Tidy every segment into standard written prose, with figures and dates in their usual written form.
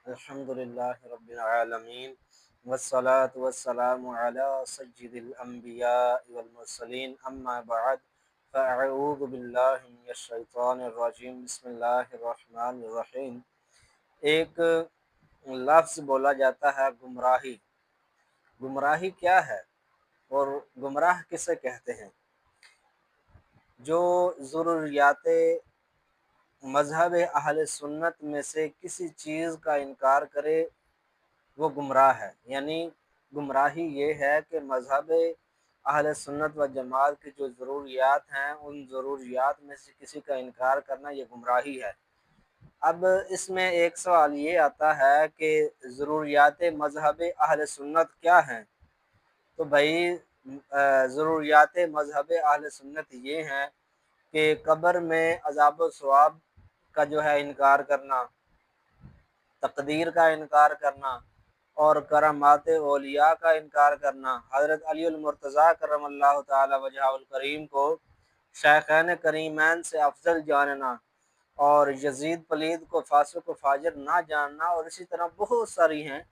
الحمدللہ رب العالمین والصلاة والسلام علی سید الانبیاء والمرسلین اما بعد فاعوذ باللہ من الشیطان الرجیم بسم اللہ الرحمن الرحیم۔ ایک لفظ بولا جاتا ہے گمراہی۔ گمراہی کیا ہے اور گمراہ کسے کہتے ہیں؟ جو ضروریات مذہب اہل سنت میں سے کسی چیز کا انکار کرے وہ گمراہ ہے۔ یعنی گمراہی یہ ہے کہ مذہب اہل سنت و جماعت کی جو ضروریات ہیں ان ضروریات میں سے کسی کا انکار کرنا یہ گمراہی ہے۔ اب اس میں ایک سوال یہ آتا ہے کہ ضروریات مذہب اہل سنت کیا ہیں؟ تو بھائی ضروریات مذہب اہل سنت یہ ہیں کہ قبر میں عذاب و ثواب کا جو ہے انکار کرنا، تقدیر کا انکار کرنا اور کرامات اولیاء کا انکار کرنا، حضرت علی المرتضیٰ کرم اللہ تعالی وجہہ الکریم کو شیخین کریمین سے افضل جاننا اور یزید پلید کو فاسق و فاجر نہ جاننا، اور اسی طرح بہت ساری ہیں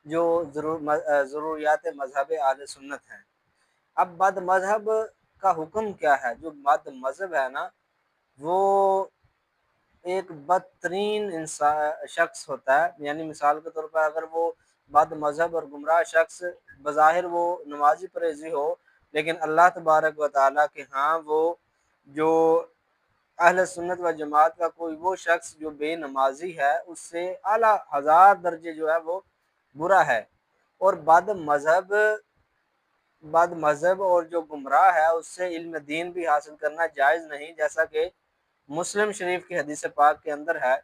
جو ضروریات مذہب اہل سنت ہیں۔ اب بد مذہب کا حکم کیا ہے؟ جو بد مذہب ہے نا وہ ایک بدترین شخص ہوتا ہے۔ یعنی مثال کے طور پر اگر وہ بد مذہب اور گمراہ شخص بظاہر وہ نمازی پرہیزی ہو، لیکن اللہ تبارک و تعالیٰ کے ہاں وہ جو اہل سنت و جماعت کا کوئی وہ شخص جو بے نمازی ہے اس سے اعلیٰ ہزار درجے جو ہے وہ برا ہے۔ اور بد مذہب اور جو گمراہ ہے اس سے علم دین بھی حاصل کرنا جائز نہیں، جیسا کہ مسلم شریف کی حدیث پاک کے اندر ہے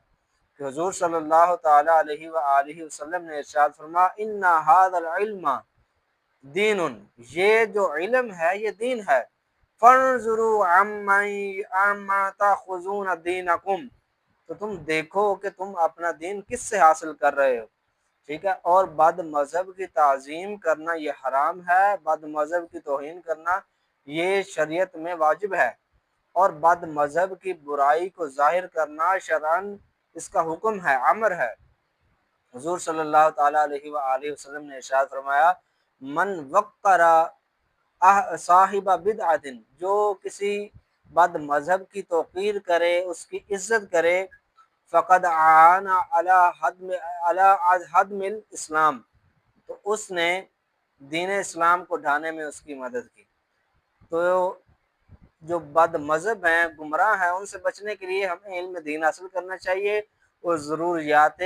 کہ حضور صلی اللہ تعالی علیہ وآلہ وسلم نے ارشاد فرما ان ھذا العلم دین، یہ جو علم ہے یہ دین ہے، فانظروا عما تاخذون دینکم، تو تم دیکھو کہ تم اپنا دین کس سے حاصل کر رہے ہو، ٹھیک ہے۔ اور بد مذہب کی تعظیم کرنا یہ حرام ہے، بد مذہب کی توہین کرنا یہ شریعت میں واجب ہے، اور بد مذہب کی برائی کو ظاہر کرنا شرعاً اس کا حکم ہے، امر ہے۔ حضور صلی اللہ تعالیٰ علیہ وآلہ وسلم نے ارشاد فرمایا من وقر صاحب بدعت، جو کسی بد مذہب کی توقیر کرے، اس کی عزت کرے، فقد اعان علی ہدم الاسلام، تو اس نے دین اسلام کو ڈھانے میں اس کی مدد کی۔ تو جو بد مذہب ہیں، گمراہ ہیں، ان سے بچنے کے لیے ہمیں علم دین حاصل کرنا چاہیے اور ضروریات